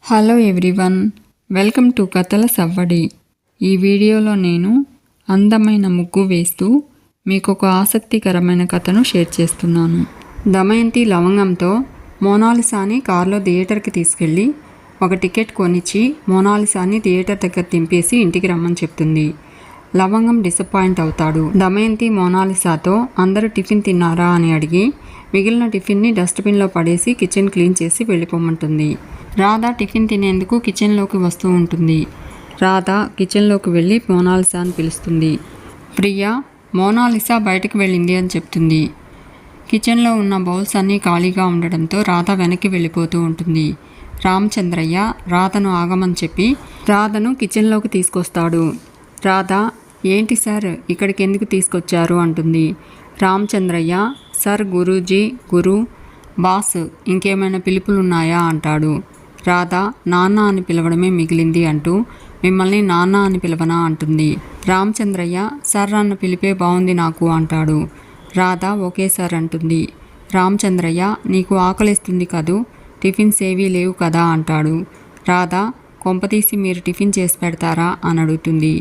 Hello everyone, welcome to కథల సవ్వడి. ఈ వీడియోలో నేను అందమైన ముగ్గు వేస్తూ మీకు ఒక ఆసక్తికరమైన కథను షేర్ చేస్తున్నాను. దమయంతి లవంగంతో మోనాలిసాని కారులో థియేటర్కి తీసుకెళ్ళి ఒక టికెట్ కొనిచ్చి మోనాలిసాని థియేటర్ దగ్గర దింపేసి ఇంటికి రమ్మని చెప్తుంది. లవంగం డిసప్పాయింట్ అవుతాడు. దమయంతి మోనాలిసాతో అందరూ టిఫిన్ తిన్నారా అని అడిగి మిగిలిన టిఫిన్ని డస్ట్బిన్లో పడేసి కిచెన్ క్లీన్ చేసి వెళ్ళిపోమంటుంది. రాధ టిఫిన్ తినేందుకు కిచెన్లోకి వస్తూ ఉంటుంది. రాధ కిచెన్లోకి వెళ్ళి మోనాలిసాని పిలుస్తుంది. ప్రియా, మోనాలిసా బయటకు వెళ్ళింది అని చెప్తుంది. కిచెన్లో ఉన్న బౌల్స్ అన్నీ ఖాళీగా ఉండడంతో రాధ వెనక్కి వెళ్ళిపోతూ ఉంటుంది. రామచంద్రయ్య రాధను ఆగమని చెప్పి రాధను కిచెన్లోకి తీసుకొస్తాడు. రాధ, ఏంటి సార్ ఇక్కడికి ఎందుకు తీసుకొచ్చారు అంటుంది. రామచంద్రయ్య, సార్ గురూజీ, గురు, బాస్ ఇంకేమైనా పిలుపులున్నాయా అంటాడు. రాధ, నాన్న అని పిలవడమే మిగిలింది అంటూ మిమ్మల్ని నాన్న అని పిలవనా అంటుంది. రామచంద్రయ్య, సార్ అన్న పిలిపే బాగుంది నాకు అంటాడు. రాధ ఓకే సార్ అంటుంది. రామచంద్రయ్య, నీకు ఆకలిస్తుంది కదూ, టిఫిన్స్ ఏవీ లేవు కదా అంటాడు. రాధ, కొంపతీసి మీరు టిఫిన్ చేసి పెడతారా అని అడుగుతుంది.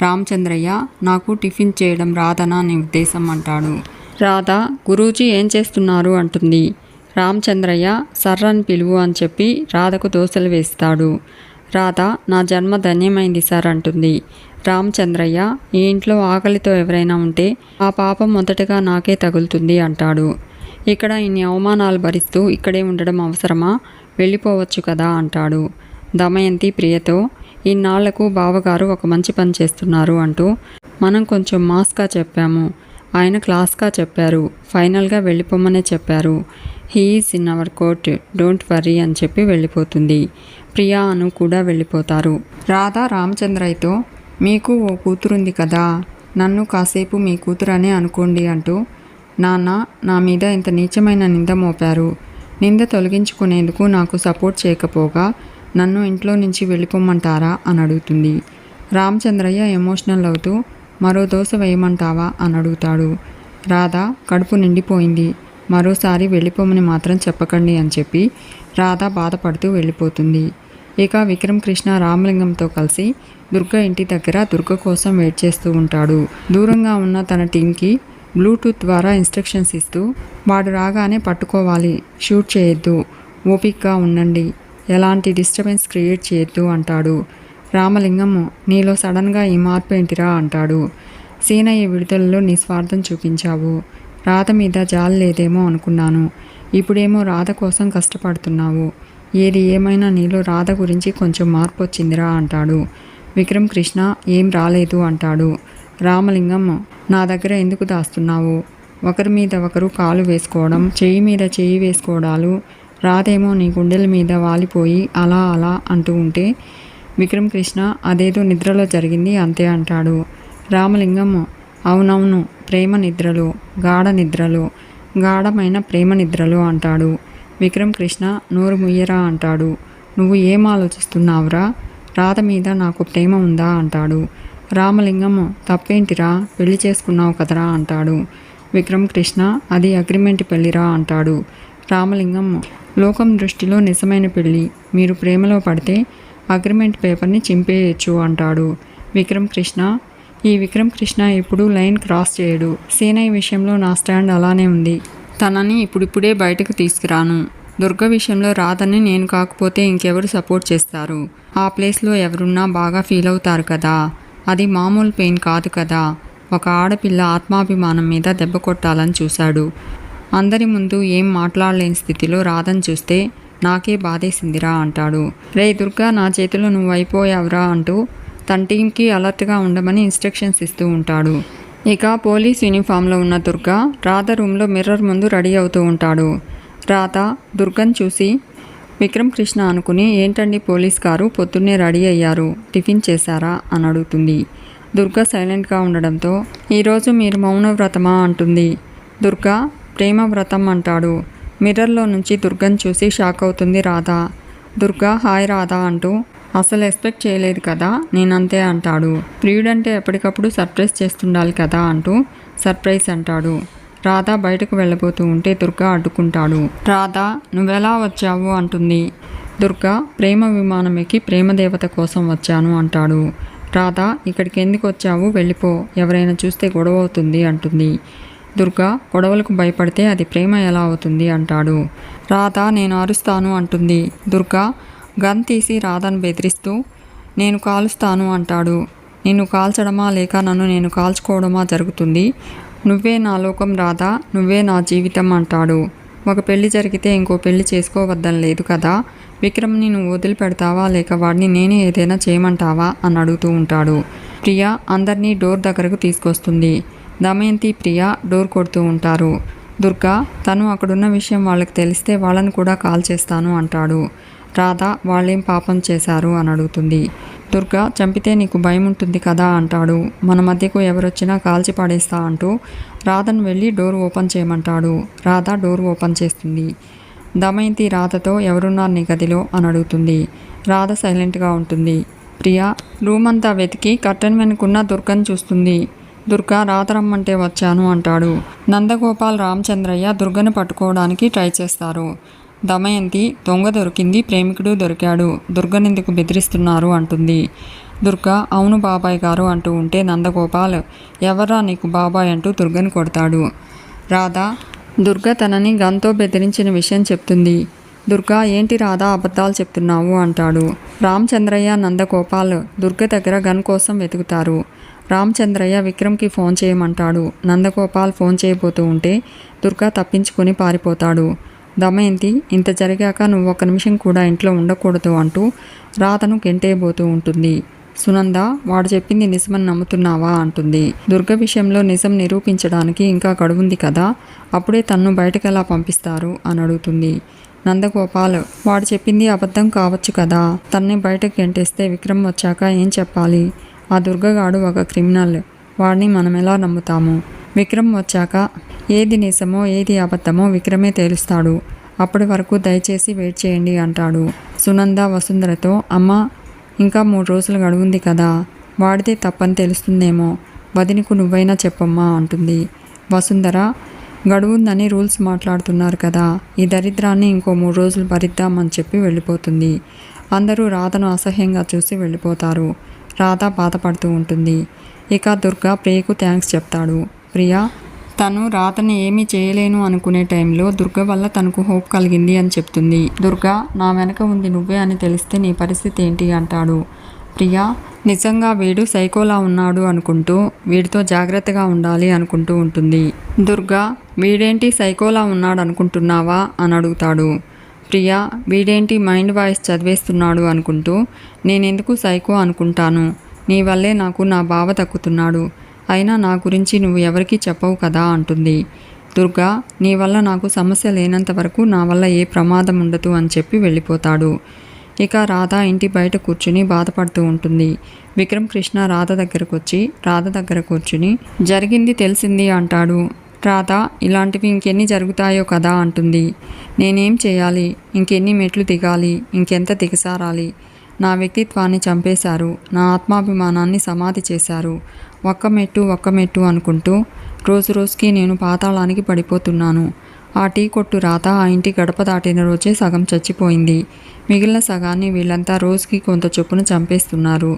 రామచంద్రయ్య, నాకు టిఫిన్ చేయడం రాదనా నీ ఉద్దేశం అంటాడు. రాధ, గురూజీ ఏం చేస్తున్నారు అంటుంది. రామచంద్రయ్య, సర్రని పిలువు అని చెప్పి రాధకు దోశలు వేస్తాడు. రాధ, నా జన్మ ధన్యమైంది సార్ అంటుంది. రామచంద్రయ్య, ఈ ఇంట్లో ఆకలితో ఎవరైనా ఉంటే ఆ పాపం మొదటగా నాకే తగులుతుంది అంటాడు. ఇక్కడ ఇన్ని అవమానాలు భరిస్తూ ఇక్కడే ఉండడం అవసరమా, వెళ్ళిపోవచ్చు కదా అంటాడు. దమయంతి ప్రియతో, ఇన్నాళ్లకు బావగారు ఒక మంచి పని చేస్తున్నారు అంటూ మనం కొంచెం మాస్గా చెప్పాము, ఆయన క్లాస్గా చెప్పారు, ఫైనల్గా వెళ్ళిపోమనే చెప్పారు. He is in our court, don't worry అని చెప్పి వెళ్ళిపోతుంది. ప్రియా అను కూడా వెళ్ళిపోతారు. రాధ రామచంద్రయ్యతో, మీకు ఓ కూతురుంది కదా, నన్ను కాసేపు మీ కూతురనే అనుకోండి అంటూ, నాన్న నా మీద ఇంత నీచమైన నింద మోపారు, నింద తొలగించుకునేందుకు నాకు సపోర్ట్ చేయకపోగా నన్ను ఇంట్లో నుంచి వెళ్ళిపోమ్మంటారా అని అడుగుతుంది. రామచంద్రయ్య ఎమోషనల్ అవుతూ, మరో దోశ వేయమంటావా అని అడుగుతాడు. రాధ, కడుపు నిండిపోయింది, మరోసారి వెళ్ళిపోమని మాత్రం చెప్పకండి అని చెప్పి రాధ బాధపడుతూ వెళ్ళిపోతుంది. ఇక విక్రమ్ కృష్ణ రామలింగంతో కలిసి దుర్గ ఇంటి దగ్గర దుర్గ కోసం వెయిట్ చేస్తూ ఉంటాడు. దూరంగా ఉన్న తన టీంకి బ్లూటూత్ ద్వారా ఇన్స్ట్రక్షన్స్ ఇస్తూ, వాడు రాగానే పట్టుకోవాలి, షూట్ చేయొద్దు, ఓపిక్గా ఉండండి, ఎలాంటి డిస్టర్బెన్స్ క్రియేట్ చేయొద్దు అంటాడు. రామలింగం, నీలో సడన్గా ఈ మార్పు ఏంటిరా అంటాడు. సీనయ్య విడుదలలో నీ స్వార్థం చూపించావు, రాధ మీద జాలి లేదేమో అనుకున్నాను, ఇప్పుడేమో రాధ కోసం కష్టపడుతున్నావు, ఏది ఏమైనా నీలో రాధ గురించి కొంచెం మార్పు వచ్చిందిరా అంటాడు. విక్రమ్ కృష్ణ, ఏం రాలేదు అంటాడు. రామలింగం, నా దగ్గర ఎందుకు దాస్తున్నావు, ఒకరి మీద ఒకరు కాలు వేసుకోవడం, చెయ్యి మీద చెయ్యి వేసుకోవడాలు, రాధేమో నీ గుండెల మీద వాలిపోయి అలా అలా అంటూ ఉంటే విక్రమ్ కృష్ణ, అదేదో నిద్రలో జరిగింది అంతే అంటాడు. రామలింగం, అవునవును, ప్రేమ నిద్రలో, గాఢ నిద్రలో, గాఢమైన ప్రేమ నిద్రలో అంటాడు. విక్రమ్ కృష్ణ, నోరు ముయ్యరా అంటాడు. నువ్వు ఏం ఆలోచిస్తున్నావురా, రాధ మీద నాకు ప్రేమ ఉందా అంటాడు. రామలింగం, తప్పేంటిరా, పెళ్లి చేసుకున్నావు కదరా అంటాడు. విక్రమ్ కృష్ణ, అది అగ్రిమెంట్ పెళ్లిరా అంటాడు. రామలింగం, లోకం దృష్టిలో నిజమైన పెళ్ళి, మీరు ప్రేమలో పడితే అగ్రిమెంట్ పేపర్ని చింపేయచ్చు అంటాడు. విక్రమ్ కృష్ణ, ఈ విక్రమ్ కృష్ణ ఎప్పుడూ లైన్ క్రాస్ చేయడు, సీనయ్య విషయంలో నా స్టాండ్ అలానే ఉంది, తనని ఇప్పుడిప్పుడే బయటకు తీసుకురాను, దుర్గ విషయంలో రాధని నేను కాకపోతే ఇంకెవరు సపోర్ట్ చేస్తారు, ఆ ప్లేస్లో ఎవరున్నా బాగా ఫీల్ అవుతారు కదా, అది మామూలు పెయిన్ కాదు కదా, ఒక ఆడపిల్ల ఆత్మాభిమానం మీద దెబ్బ కొట్టాలని చూశాడు, అందరి ముందు ఏం మాట్లాడలేని స్థితిలో రాధని చూస్తే నాకే బాధేసిందిరా అంటాడు. రే దుర్గా, నా చేతిలో నువ్వు అయిపోయావురా అంటూ తన టీంకి అలర్ట్గా ఉండమని ఇన్స్ట్రక్షన్స్ ఇస్తూ ఉంటాడు. ఇక పోలీస్ యూనిఫామ్లో ఉన్న దుర్గా రాధ రూమ్లో మిర్రర్ ముందు రెడీ అవుతూ ఉంటాడు. రాధ దుర్గను చూసి విక్రమ్ కృష్ణ అనుకుని, ఏంటండి పోలీస్ గారు పొద్దున్నే రెడీ అయ్యారు, టిఫిన్ చేశారా అని అడుగుతుంది. దుర్గా సైలెంట్గా ఉండడంతో, ఈరోజు మీరు మౌనవ్రతమా అంటుంది. దుర్గా, ప్రేమ వ్రతం అంటాడు. మిర్రర్లో నుంచి దుర్గను చూసి షాక్ అవుతుంది రాధ. దుర్గా, హాయ్ రాధ అంటూ, అసలు ఎక్స్పెక్ట్ చేయలేదు కదా, నేనంతే అంటాడు. ప్రియుడంటే ఎప్పటికప్పుడు సర్ప్రైజ్ చేస్తుండాలి కదా అంటూ సర్ప్రైజ్ అంటాడు. రాధ బయటకు వెళ్ళబోతూ ఉంటే దుర్గా అడ్డుకుంటాడు. రాధ, నువ్వెలా వచ్చావు అంటుంది. దుర్గా ప్రేమ విమానం ఎక్కి ప్రేమదేవత కోసం వచ్చాను అంటాడు. రాధ ఇక్కడికి ఎందుకు వచ్చావు, వెళ్ళిపో, ఎవరైనా చూస్తే గొడవ అవుతుంది అంటుంది. దుర్గా గొడవలకు భయపడితే అది ప్రేమ ఎలా అవుతుంది అంటాడు. రాధ నేను అరుస్తాను అంటుంది. దుర్గా గన్ తీసి రాధను బెదిరిస్తూ నేను కాలుస్తాను అంటాడు. నిన్ను కాల్చడమా లేక నన్ను నేను కాల్చుకోవడమా జరుగుతుంది, నువ్వే నా లోకం రాధా, నువ్వే నా జీవితం అంటాడు. ఒక పెళ్లి జరిగితే ఇంకో పెళ్లి చేసుకోవద్దని లేదు కదా, విక్రమ్ని నువ్వు వదిలిపెడతావా లేక వాడిని నేనే ఏదైనా చేయమంటావా అని అడుగుతూ ఉంటాడు. ప్రియా అందరినీ డోర్ దగ్గరకు తీసుకొస్తుంది. దమయంతి ప్రియా డోర్ కొడుతూ ఉంటారు. దుర్గా తను అక్కడున్న విషయం వాళ్ళకి తెలిస్తే వాళ్ళని కూడా కాల్ చేస్తాను అంటాడు. రాధ వాళ్ళేం పాపం చేశారు అని అడుగుతుంది. దుర్గా చంపితే నీకు భయం ఉంటుంది కదా అంటాడు. మన మధ్యకు ఎవరొచ్చినా కాల్చి పడేస్తా అంటూ రాధను వెళ్ళి డోర్ ఓపెన్ చేయమంటాడు. రాధ డోర్ ఓపెన్ చేస్తుంది. దమయంతి రాధతో ఎవరున్నారు నీ గదిలో అని అడుగుతుంది. రాధ సైలెంట్గా ఉంటుంది. ప్రియా రూమ్ అంతా వెతికి కర్టన్ వెనుకున్న దుర్గను చూస్తుంది. దుర్గా రాధ రమ్మంటే వచ్చాను అంటాడు. నందగోపాల్ రామచంద్రయ్య దుర్గను పట్టుకోవడానికి ట్రై చేస్తారు. దమయంతి దొంగ దొరికింది, ప్రేమికుడు దొరికాడు, దుర్గనెందుకు బెదిరిస్తున్నారు అంటుంది. దుర్గా అవును బాబాయ్ గారు అంటూ ఉంటే నందగోపాల్ ఎవర్రా నీకు బాబాయ్ అంటూ దుర్గని కొడతాడు. రాధ దుర్గ తనని గన్తో బెదిరించిన విషయం చెప్తుంది. దుర్గా ఏంటి రాధా అబద్ధాలు చెప్తున్నావు అంటాడు. రామచంద్రయ్య నందగోపాల్ దుర్గ దగ్గర గన్ కోసం వెతుకుతారు. రామచంద్రయ్య విక్రమ్కి ఫోన్ చేయమంటాడు. నందగోపాల్ ఫోన్ చేయబోతూ ఉంటే దుర్గా తప్పించుకొని పారిపోతాడు. దమయంతి ఇంత జరిగాక నువ్వు ఒక నిమిషం కూడా ఇంట్లో ఉండకూడదు అంటూ రాధను గెంటేయబోతూ ఉంటుంది. సునంద వాడు చెప్పింది నిజమని నమ్ముతున్నావా అంటుంది. దుర్గ విషయంలో నిజం నిరూపించడానికి ఇంకా గడువుంది కదా, అప్పుడే తన్ను బయటకెలా పంపిస్తారు అని అడుగుతుంది. నందగోపాల్ వాడు చెప్పింది అబద్ధం కావచ్చు కదా, తన్ని బయటకు గెంటేస్తే విక్రమ్ వచ్చాక ఏం చెప్పాలి, ఆ దుర్గగాడు ఒక క్రిమినల్, వాడిని మనం ఎలా నమ్ముతాము, విక్రమ్ వచ్చాక ఏది నిజమో ఏది అబద్ధమో విక్రమే తేలుస్తాడు, అప్పటి వరకు దయచేసి వెయిట్ చేయండి అంటాడు. సునంద వసుంధరతో అమ్మ ఇంకా 3 రోజులు గడువుంది కదా, వాడితే తప్పని తెలుస్తుందేమో, వదినకు నువ్వైనా చెప్పమ్మా అంటుంది. వసుంధర గడువుందని రూల్స్ మాట్లాడుతున్నారు కదా, ఈ దరిద్రాన్ని ఇంకో 3 రోజులు భరిద్దామని చెప్పి వెళ్ళిపోతుంది. అందరూ రాధను అసహ్యంగా చూసి వెళ్ళిపోతారు. రాధ బాధపడుతూ ఉంటుంది. ఇక దుర్గా ప్రియకు థ్యాంక్స్ చెప్తాడు. ప్రియా తను రాధని ఏమీ చేయలేను అనుకునే టైంలో దుర్గ వల్ల తనకు హోప్ కలిగింది అని చెప్తుంది. దుర్గా నా వెనక ఉంది నువ్వే అని తెలిస్తే నీ పరిస్థితి ఏంటి అంటాడు. ప్రియా నిజంగా వీడు సైకోలా ఉన్నాడు అనుకుంటూ వీడితో జాగ్రత్తగా ఉండాలి అనుకుంటూ ఉంటుంది. దుర్గా వీడేంటి సైకోలా ఉన్నాడు అనుకుంటున్నావా అని అడుగుతాడు. ప్రియా వీడేంటి మైండ్ వాయిస్ చదివేస్తున్నాడు అనుకుంటూ నేనెందుకు సైకో అనుకుంటాను, నీ వల్లే నాకు నా బావ దక్కుతున్నాడు, అయినా నా గురించి నువ్వు ఎవరికీ చెప్పవు కదా అంటుంది. దుర్గా నీ వల్ల నాకు సమస్య లేనంత వరకు నా వల్ల ఏ ప్రమాదం ఉండదు అని చెప్పి వెళ్ళిపోతాడు. ఇక రాధ ఇంటి బయట కూర్చుని బాధపడుతూ ఉంటుంది. విక్రమ్ కృష్ణ రాధ దగ్గర కూర్చుని జరిగింది తెలిసింది అంటాడు. రాధ ఇలాంటివి ఇంకెన్ని జరుగుతాయో కదా అంటుంది. నేనేం చేయాలి, ఇంకెన్ని మెట్లు దిగాలి, ఇంకెంత దిగసారాలి, నా వ్యక్తిత్వాన్ని చంపేశారు, నా ఆత్మాభిమానాన్ని సమాధి చేశారు, ఒక్క మెట్టు అనుకుంటూ రోజు రోజుకి నేను పాతాళానికి పడిపోతున్నాను. ఆ టీ కొట్టు రాధ ఆ ఇంటి గడప దాటిన రోజే సగం చచ్చిపోయింది, మిగిలిన సగాన్ని వీళ్ళంతా రోజుకి కొంత చొప్పున చంపేస్తున్నారు.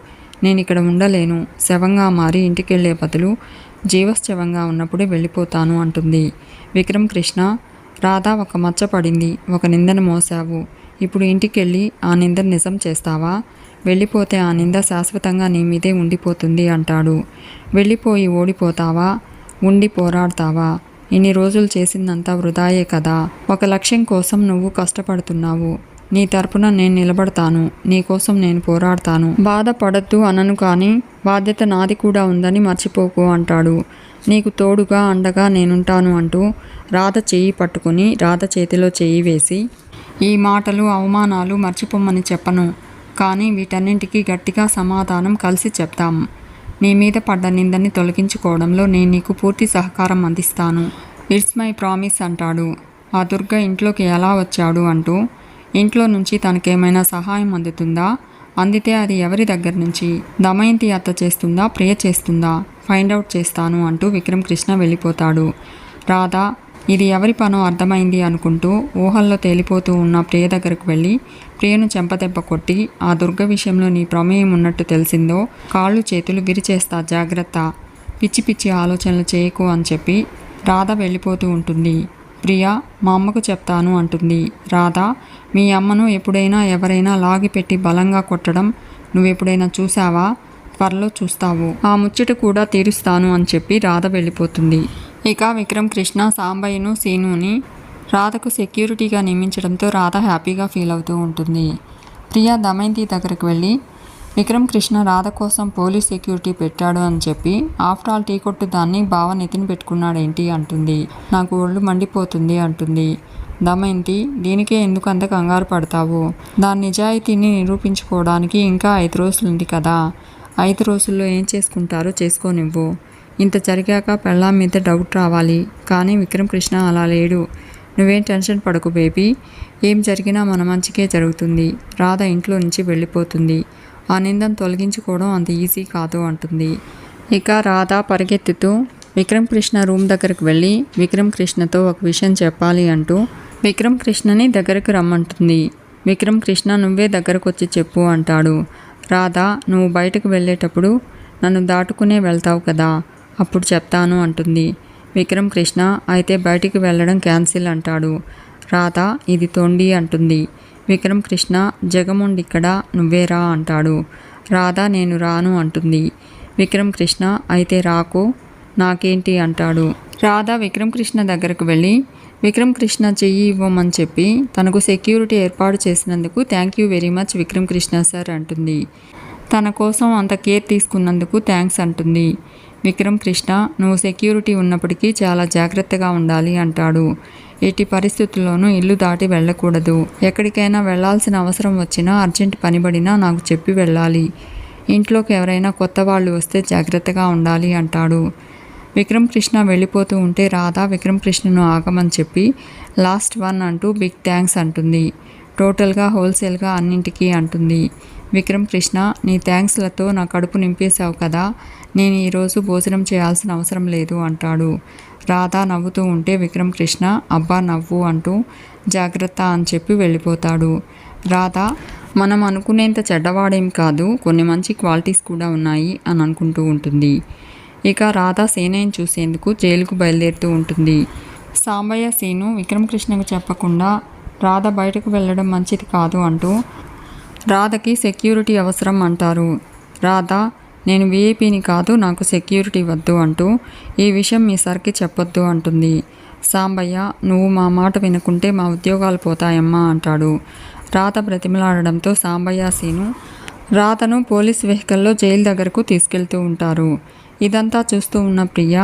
నేను ఇక్కడ ఉండలేను, శవంగా మారి ఇంటికెళ్లే బదులు జీవశ్చవంగా ఉన్నప్పుడే వెళ్ళిపోతాను అంటుంది. విక్రమ్ కృష్ణ రాధ ఒక మచ్చ పడింది, ఒక నిందను మోసావు, ఇప్పుడు ఇంటికెళ్ళి ఆ నింద నిజం చేస్తావా, వెళ్ళిపోతే ఆ నింద శాశ్వతంగా నీ మీదే ఉండిపోతుంది అంటాడు. వెళ్ళిపోయి ఓడిపోతావా, ఉండి పోరాడతావా, ఇన్ని రోజులు చేసిందంతా వృధాయే కదా, ఒక లక్ష్యం కోసం నువ్వు కష్టపడుతున్నావు, నీ తరపున నేను నిలబడతాను, నీకోసం నేను పోరాడతాను, బాధపడద్దు అనను కానీ బాధ్యత నాది కూడా ఉందని మర్చిపోకు అంటాడు. నీకు తోడుగా అండగా నేనుంటాను అంటూ రాధ చెయ్యి పట్టుకుని రాధ చేతిలో చెయ్యి వేసి ఈ మాటలు అవమానాలు మర్చిపోమని చెప్పను, కానీ వీటన్నింటికీ గట్టిగా సమాధానం కలిసి చెప్తాం. నీ మీద పడ్డ నిందని తొలగించుకోవడంలో నేను నీకు పూర్తి సహకారం అందిస్తాను, ఇట్స్ మై ప్రామిస్ అంటాడు. ఆ దుర్గ ఇంట్లోకి ఎలా వచ్చాడు అంటూ ఇంట్లో నుంచి తనకేమైనా సహాయం అందుతుందా, అందితే అది ఎవరి దగ్గర నుంచి, దమయంతి అత్త చేస్తుందా ప్రియ చేస్తుందా, ఫైండ్ అవుట్ చేస్తాను అంటూ విక్రమ్ కృష్ణ వెళ్ళిపోతాడు. రాధ ఇది ఎవరి పనో అర్థమైంది అనుకుంటూ ఊహల్లో తేలిపోతూ ఉన్న ప్రియ దగ్గరకు వెళ్ళి ప్రియను చెంపదెబ్బ కొట్టి, ఆ దుర్గ విషయంలో నీ ప్రమేయం ఉన్నట్టు తెలిసిందో కాళ్ళు చేతులు విరిచేస్తా, జాగ్రత్త, పిచ్చి పిచ్చి ఆలోచనలు చేయకు అని చెప్పి రాధ వెళ్ళిపోతూ ఉంటుంది. ప్రియ మా అమ్మకు చెప్తాను అంటుంది. రాధ మీ అమ్మను ఎప్పుడైనా ఎవరైనా లాగిపెట్టి బలంగా కొట్టడం నువ్వెప్పుడైనా చూసావా? త్వరలో చూస్తావు, ఆ ముచ్చట కూడా తీరుస్తాను అని చెప్పి రాధ వెళ్ళిపోతుంది. ఇక విక్రమ్ కృష్ణ సాంబయ్యను సీనుని రాధకు సెక్యూరిటీగా నియమించడంతో రాధ హ్యాపీగా ఫీల్ అవుతూ ఉంటుంది. ప్రియ దమయంతి దగ్గరకు వెళ్ళి విక్రమ్ కృష్ణ రాధ కోసం పోలీస్ సెక్యూరిటీ పెట్టాడు అని చెప్పి ఆఫ్టర్ ఆల్ టీ కొట్టు దాన్ని బావ నెత్తిన పెట్టుకున్నాడేంటి అంటుంది. నాకు ఒళ్ళు మండిపోతుంది అంటుంది. దమయంతి దీనికే ఎందుకు అంత కంగారు పడతావు? దాని నిజాయితీని నిరూపించుకోవడానికి ఇంకా 5 రోజులుంది కదా. 5 రోజుల్లో ఏం చేసుకుంటారో చేసుకోనివ్వు. ఇంత జరిగాక పెళ్ళాం మీద డౌట్ రావాలి. కానీ విక్రమ్ కృష్ణ అలా లేడు. నువ్వేం టెన్షన్ పడకు బేబీ. ఏం జరిగినా మన మంచికే జరుగుతుంది. రాధ ఇంట్లో నుంచి వెళ్ళిపోతుంది. ఆ నిందను తొలగించుకోవడం అంత ఈజీ కాదు అంటుంది. ఇక రాధ పరిగెత్తుతూ విక్రమ్ కృష్ణ రూమ్ దగ్గరకు వెళ్ళి విక్రమ్ కృష్ణతో ఒక విషయం చెప్పాలి అంటూ విక్రమ్ కృష్ణని దగ్గరకు రమ్మంటుంది. విక్రమ్ కృష్ణ నువ్వే దగ్గరకు వచ్చి చెప్పు అంటాడు. రాధ నువ్వు బయటకు వెళ్ళేటప్పుడు నన్ను దాటుకునే వెళ్తావు కదా, అప్పుడు చెప్తాను అంటుంది. విక్రమ్ కృష్ణ అయితే బయటికి వెళ్ళడం క్యాన్సిల్ అంటాడు. రాధ ఇది తొండి అంటుంది. విక్రమ్ కృష్ణ జగముండిక్కడ నువ్వేరా అంటాడు. రాధ నేను రాను అంటుంది. విక్రమ్ కృష్ణ అయితే రాకు, నాకేంటి అంటాడు. రాధ విక్రమ్ కృష్ణ దగ్గరకు వెళ్ళి విక్రమ్ కృష్ణ చెయ్యి ఇవ్వమని చెప్పి తనకు సెక్యూరిటీ ఏర్పాటు చేసినందుకు thank you very much Vikram Krishna sir అంటుంది. తన కోసం అంత కేర్ తీసుకున్నందుకు థ్యాంక్స్ అంటుంది. విక్రమ్ కృష్ణ నువ్వు సెక్యూరిటీ ఉన్నప్పటికీ చాలా జాగ్రత్తగా ఉండాలి అంటాడు. ఎట్టి పరిస్థితుల్లోనూ ఇల్లు దాటి వెళ్ళకూడదు. ఎక్కడికైనా వెళ్లాల్సిన అవసరం వచ్చినా అర్జెంట్ పనిపడినా నాకు చెప్పి వెళ్ళాలి. ఇంట్లోకి ఎవరైనా కొత్త వాళ్ళు వస్తే జాగ్రత్తగా ఉండాలి అంటాడు. విక్రమ్ కృష్ణ వెళ్ళిపోతూ ఉంటే రాధ విక్రమ్ కృష్ణను ఆగమని చెప్పి లాస్ట్ వన్ అంటూ బిగ్ థ్యాంక్స్ అంటుంది. టోటల్గా హోల్సేల్గా అన్నింటికీ అంటుంది. విక్రమ్ కృష్ణ నీ థ్యాంక్స్లతో నా కడుపు నింపేశావు కదా, నేను ఈరోజు భోజనం చేయాల్సిన అవసరం లేదు అంటాడు. రాధ నవ్వుతూ ఉంటే విక్రమ్ కృష్ణ అబ్బా నవ్వు అంటూ జాగ్రత్త అని చెప్పి వెళ్ళిపోతాడు. రాధ మనం అనుకునేంత చెడ్డవాడేం కాదు, కొన్ని మంచి క్వాలిటీస్ కూడా ఉన్నాయి అని అనుకుంటూ ఉంటుంది. ఇక రాధ సీనయ్యను చూసేందుకు జైలుకు బయలుదేరుతూ ఉంటుంది. సాంబయ్య సీను విక్రమ్ కృష్ణకు చెప్పకుండా రాధ బయటకు వెళ్ళడం మంచిది కాదు అంటూ రాధకి సెక్యూరిటీ అవసరం అంటారు. రాధ నేను వీఐపీని కాదు, నాకు సెక్యూరిటీ వద్దు అంటూ ఈ విషయం మీ సార్కి చెప్పొద్దు అంటుంది. సాంబయ్య నువ్వు మా మాట వినుకుంటే మా ఉద్యోగాలు పోతాయమ్మా అంటాడు. రాధ బ్రతిమలాడడంతో సాంబయ్య సీను రాధను పోలీస్ వెహికల్లో జైలు దగ్గరకు తీసుకెళ్తూ ఉంటారు. ఇదంతా చూస్తూ ఉన్న ప్రియ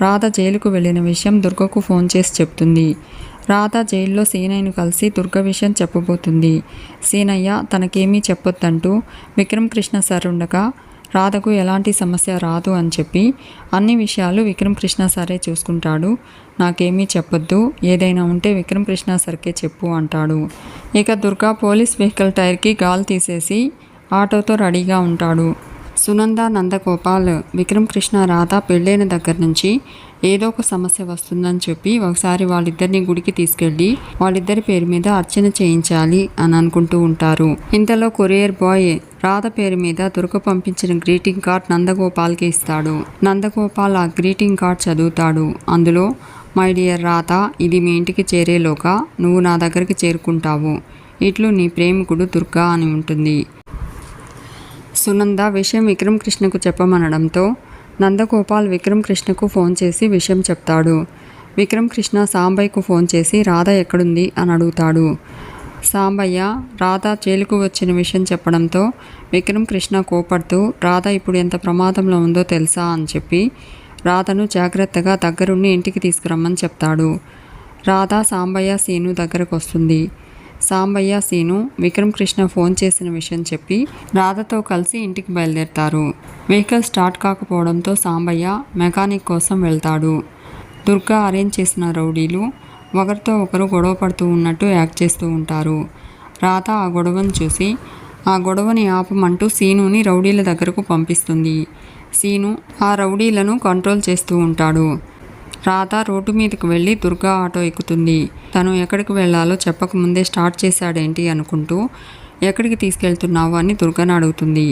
రాధ జైలుకు వెళ్ళిన విషయం దుర్గకు ఫోన్ చేసి చెప్తుంది. రాధ జైల్లో సీనయ్యను కలిసి దుర్గ విషయం చెప్పబోతుంది. సీనయ్య తనకేమీ చెప్పొద్దంటూ విక్రమ్ కృష్ణ సార్ ఉండగా రాధకు ఎలాంటి సమస్య రాదు అని చెప్పి అన్ని విషయాలు విక్రమ్ కృష్ణ సారే చూసుకుంటాడు, నాకేమీ చెప్పొద్దు, ఏదైనా ఉంటే విక్రమ్ కృష్ణ సార్కే చెప్పు అంటాడు. ఇక దుర్గా పోలీస్ వెహికల్ టైర్కి గాలి తీసేసి ఆటోతో రెడీగా ఉంటాడు. సునంద నందగోపాల్ విక్రమ్ కృష్ణ రాధ పెళ్ళైన దగ్గర నుంచి ఏదో ఒక సమస్య వస్తుందని చెప్పి ఒకసారి వాళ్ళిద్దరిని గుడికి తీసుకెళ్ళి వాళ్ళిద్దరి పేరు మీద అర్చన చేయించాలి అని అనుకుంటూ ఉంటారు. ఇంతలో కొరియర్ బాయ్ రాధ పేరు మీద దుర్గ పంపించిన గ్రీటింగ్ కార్డ్ నందగోపాల్కి ఇస్తాడు. నందగోపాల్ ఆ గ్రీటింగ్ కార్డ్ చదువుతాడు. అందులో మై డియర్ రాధ, ఇది మీ ఇంటికి చేరేలోగా నువ్వు నా దగ్గరికి చేరుకుంటావు. ఇట్లు నీ ప్రేమికుడు దుర్గా అని ఉంటుంది. సునంద విషయం విక్రమ్ కృష్ణకు చెప్పమనడంతో నందగోపాల్ విక్రమ్ కృష్ణకు ఫోన్ చేసి విషయం చెప్తాడు. విక్రమ్ కృష్ణ సాంబయ్యకు ఫోన్ చేసి రాధ ఎక్కడుంది అని అడుగుతాడు. సాంబయ్య రాధ జైలుకు వచ్చిన విషయం చెప్పడంతో విక్రమ్ కృష్ణ కోపడుతూ రాధ ఇప్పుడు ఎంత ప్రమాదంలో ఉందో తెలుసా అని చెప్పి రాధను జాగ్రత్తగా దగ్గరుండి ఇంటికి తీసుకురమ్మని చెప్తాడు. రాధ సాంబయ్య సీను దగ్గరకు వస్తుంది. సాంబయ్య సీను విక్రమ్ కృష్ణ ఫోన్ చేసిన విషయం చెప్పి రాధతో కలిసి ఇంటికి బయలుదేరుతారు. వెహికల్ స్టార్ట్ కాకపోవడంతో సాంబయ్య మెకానిక్ కోసం వెళ్తాడు. దుర్గా అరేంజ్ చేసిన రౌడీలు ఒకరితో ఒకరు గొడవ పడుతూ ఉన్నట్టు యాక్ట్ చేస్తూ ఉంటారు. రాధ ఆ గొడవను చూసి ఆ గొడవని ఆపమంటూ సీనుని రౌడీల దగ్గరకు పంపిస్తుంది. సీను ఆ రౌడీలను కంట్రోల్ చేస్తూ ఉంటాడు. రాధ రోడ్డు మీదకి వెళ్ళి దుర్గా ఆటో ఎక్కుతుంది. తను ఎక్కడికి వెళ్ళాలో చెప్పకముందే స్టార్ట్ చేశాడేంటి అనుకుంటూ ఎక్కడికి తీసుకెళ్తున్నావు అని దుర్గను అడుగుతుంది.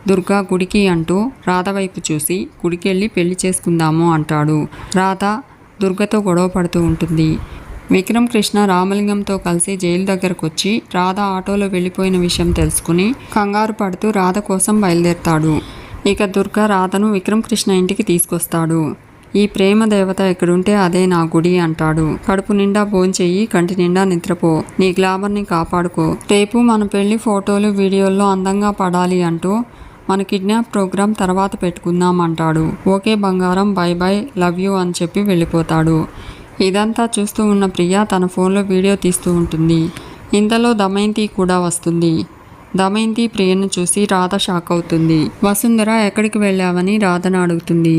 దుర్గా గుడికి అంటూ రాధ వైపు చూసి గుడికి వెళ్ళి పెళ్లి చేసుకుందాము అంటాడు. రాధ దుర్గతో గొడవ పడుతూ ఉంటుంది. విక్రమ్ కృష్ణ రామలింగంతో కలిసి జైలు దగ్గరకు వచ్చి రాధ ఆటోలో వెళ్ళిపోయిన విషయం తెలుసుకుని కంగారు పడుతూ రాధ కోసం బయలుదేరతాడు. ఇక దుర్గా రాధను విక్రమ్ కృష్ణ ఇంటికి తీసుకొస్తాడు. ఈ ప్రేమ దేవత ఎక్కడుంటే అదే నా గుడి అంటాడు. కడుపు నిండా భోంచెయ్యి, కంటి నిండా నిద్రపో, నీ గ్లామర్ని కాపాడుకో, రేపు మన పెళ్లి ఫోటోలు వీడియోల్లో అందంగా పడాలి అంటూ మన కిడ్నాప్ ప్రోగ్రాం తర్వాత పెట్టుకుందాం అంటాడు. ఓకే బంగారం, బై బై, లవ్ యూ అని చెప్పి వెళ్ళిపోతాడు. ఇదంతా చూస్తూ ఉన్న ప్రియ తన ఫోన్లో వీడియో తీస్తూ ఉంటుంది. ఇంతలో దమయంతి కూడా వస్తుంది. దమయంతి ప్రియను చూసి రాధ షాక్ అవుతుంది. వసుంధర ఎక్కడికి వెళ్ళావని రాధను అడుగుతుంది.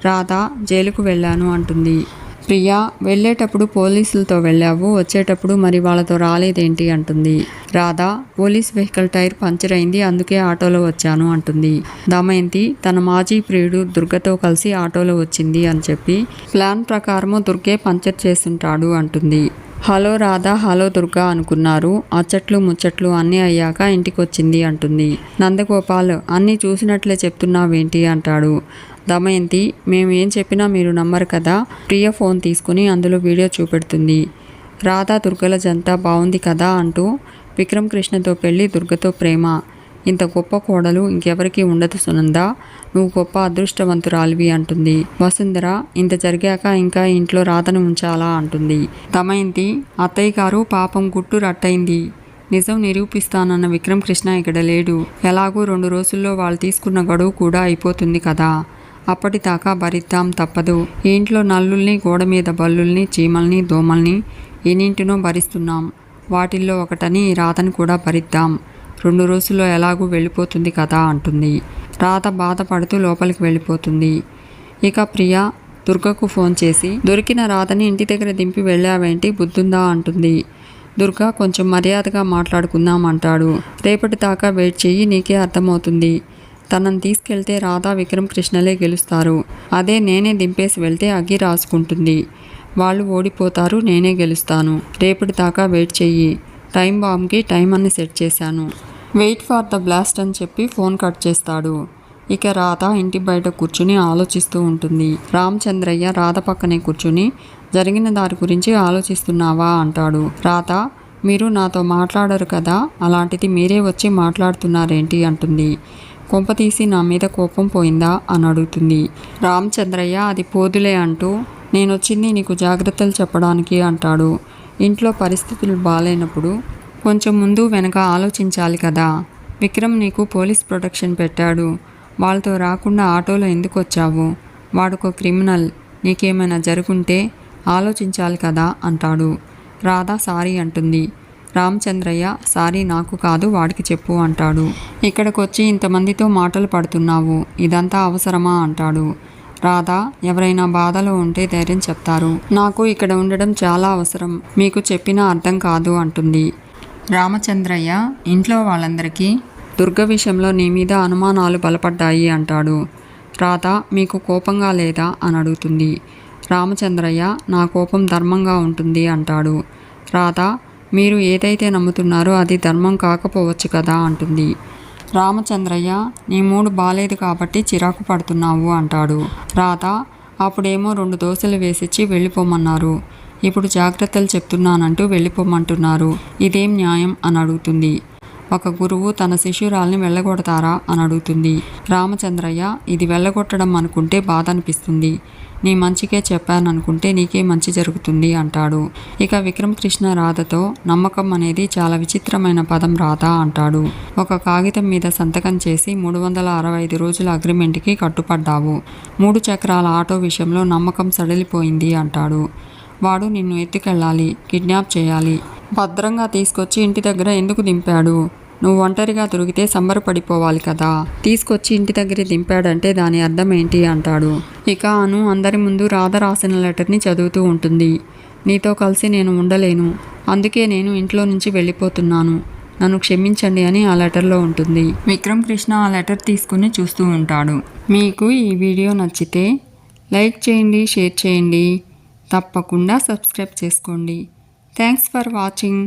రాధ జైలుకు వెళ్ళాను అంటుంది. ప్రియా వెళ్ళేటప్పుడు పోలీసులతో వెళ్ళావు, వచ్చేటప్పుడు మరి వాళ్ళతో రాలేదేంటి అంటుంది. Radha police vehicle tyre puncture అయింది, అందుకే ఆటోలో వచ్చాను అంటుంది. దమయంతి తన మాజీ ప్రియుడు దుర్గతో కలిసి ఆటోలో వచ్చింది అని చెప్పి ప్లాన్ ప్రకారము దుర్గే పంచర్ చేసుంటాడు అంటుంది. హలో రాధ, హలో దుర్గా అనుకున్నారు. అచ్చట్లు ముచ్చట్లు అన్నీ అయ్యాక ఇంటికి వచ్చింది అంటుంది. నందగోపాల్ అన్నీ చూసినట్లే చెప్తున్నావేంటి అంటాడు. దమయంతి మేము ఏం చెప్పినా మీరు నమ్మరు కదా. ప్రియ ఫోన్ తీసుకుని అందులో వీడియో చూపెడుతుంది. రాధా దుర్గల జంట బాగుంది కదా అంటూ విక్రమ్ కృష్ణతో పెళ్ళి, దుర్గతో ప్రేమ, ఇంత గొప్ప కోడలు ఇంకెవరికి ఉండదు సునంద, నువ్వు గొప్ప అదృష్టవంతురాలివి అంటుంది. వసుంధర ఇంత జరిగాక ఇంకా ఇంట్లో రాధను ఉంచాలా అంటుంది. దమయంతి అత్తయ్య గారు పాపం గుట్టు రట్టయింది, నిజం నిరూపిస్తానన్న విక్రమ్ కృష్ణ ఇక్కడ లేడు, ఎలాగూ 2 రోజుల్లో వాళ్ళు తీసుకున్న గడువు కూడా అయిపోతుంది కదా, అప్పటిదాకా భరిద్దాం తప్పదు. ఈ ఇంట్లో నల్లుల్ని, గోడ మీద బల్లుల్ని, చీమల్ని, దోమల్ని ఎన్నింటినో భరిస్తున్నాం, వాటిల్లో ఒకటని రాధను కూడా భరిద్దాం, 2 రోజుల్లో ఎలాగూ వెళ్ళిపోతుంది కదా అంటుంది. రాధ బాధపడుతూ లోపలికి వెళ్ళిపోతుంది. ఇక ప్రియ దుర్గకు ఫోన్ చేసి దొరికిన రాధని ఇంటి దగ్గర దింపి వెళ్ళావేంటి, బుద్ధుందా అంటుంది. దుర్గా కొంచెం మర్యాదగా మాట్లాడుకుందాం అంటాడు. రేపటి దాకా వెయిట్ చెయ్యి, నీకే అర్థమవుతుంది. తనని తీసుకెళ్తే రాధా విక్రమ్ కృష్ణలే గెలుస్తారు, అదే నేనే దింపేసి వెళ్తే అగ్గి రాసుకుంటుంది, వాళ్ళు ఓడిపోతారు, నేనే గెలుస్తాను. రేపటి దాకా వెయిట్ చెయ్యి, టైం బాంబ్కి టైం అన్ని సెట్ చేశాను, వెయిట్ ఫర్ ద బ్లాస్ట్ అని చెప్పి ఫోన్ కట్ చేస్తాడు. ఇక రాధ ఇంటి బయట కూర్చుని ఆలోచిస్తూ ఉంటుంది. రామచంద్రయ్య రాధ పక్కనే కూర్చుని జరిగిన దారి గురించి ఆలోచిస్తున్నావా అంటాడు. రాధ మీరు నాతో మాట్లాడరు కదా, అలాంటిది మీరే వచ్చి మాట్లాడుతున్నారేంటి అంటుంది. కొంపతీసి నా మీద కోపం పోయిందా అని అడుగుతుంది. రామచంద్రయ్య అది పోదులే అంటూ నేనొచ్చింది నీకు జాగ్రత్తలు చెప్పడానికి అంటాడు. ఇంట్లో పరిస్థితులు బాగాలేనప్పుడు కొంచెం ముందు వెనక ఆలోచించాలి కదా. విక్రమ్ నీకు పోలీస్ ప్రొటెక్షన్ పెట్టాడు, వాళ్ళతో రాకుండా ఆటోలో ఎందుకు వచ్చావు, వాడుకో క్రిమినల్, నీకేమైనా జరుగుంటే ఆలోచించాలి కదా అంటాడు. రాధా సారీ అంటుంది. రామచంద్రయ్య సారీ నాకు కాదు వాడికి చెప్పు అంటాడు. ఇక్కడికొచ్చి ఇంతమందితో మాటలు పడుతున్నావు, ఇదంతా అవసరమా అంటాడు. రాధా ఎవరైనా బాధలో ఉంటే ధైర్యం చెప్తారు, నాకు ఇక్కడ ఉండడం చాలా అవసరం, మీకు చెప్పినా అర్థం కాదు అంటుంది. రామచంద్రయ్య ఇంట్లో వాళ్ళందరికీ దుర్గ విషయంలో నీ మీద అనుమానాలు బలపడ్డాయి అంటాడు. రాధ మీకు కోపంగా లేదా అని అడుగుతుంది. రామచంద్రయ్య నా కోపం ధర్మంగా ఉంటుంది అంటాడు. రాధ మీరు ఏదైతే నమ్ముతున్నారో అది ధర్మం కాకపోవచ్చు కదా అంటుంది. రామచంద్రయ్య నీ మూడు బాలేదు కాబట్టి చిరాకు పడుతున్నావు అంటాడు. రాధ అప్పుడేమో 2 దోశలు వేసిచ్చి వెళ్ళిపోమన్నారు, ఇప్పుడు జాగ్రత్తలు చెప్తున్నానంటూ వెళ్ళిపోమంటున్నారు, ఇదేం న్యాయం అని అడుగుతుంది. ఒక గురువు తన శిష్యురాల్ని వెళ్ళగొడతారా అని అడుగుతుంది. రామచంద్రయ్య ఇది వెళ్ళగొట్టడం అనుకుంటే బాధ అనిపిస్తుంది, నీ మంచికే చెప్పాననుకుంటే నీకే మంచి జరుగుతుంది అంటాడు. ఇక విక్రమ్ కృష్ణ రాధతో నమ్మకం అనేది చాలా విచిత్రమైన పదం రాధ అంటాడు. ఒక కాగితం మీద సంతకం చేసి 365 రోజుల అగ్రిమెంట్కి కట్టుపడ్డావు, 3 చక్రాల ఆటో విషయంలో నమ్మకం సడలిపోయింది అంటాడు. వాడు నిన్ను ఎత్తుకెళ్ళాలి, కిడ్నాప్ చేయాలి, భద్రంగా తీసుకొచ్చి ఇంటి దగ్గర ఎందుకు దింపాడు, నువ్వు ఒంటరిగా దొరికితే సంబరపడిపోవాలి కదా, తీసుకొచ్చి ఇంటి దగ్గర దింపాడంటే దాని అర్థం ఏంటి అంటాడు. ఇక అను అందరి ముందు రాధ రాసిన లెటర్ని చదువుతూ ఉంటుంది. నీతో కలిసి నేను ఉండలేను, అందుకే నేను ఇంట్లో నుంచి వెళ్ళిపోతున్నాను, నన్ను క్షమించండి అని ఆ లెటర్లో ఉంటుంది. విక్రమ్ కృష్ణ ఆ లెటర్ తీసుకుని చూస్తూ ఉంటాడు. మీకు ఈ వీడియో నచ్చితే లైక్ చేయండి, షేర్ చేయండి, తప్పకుండా సబ్స్క్రైబ్ చేసుకోండి. Thanks for watching.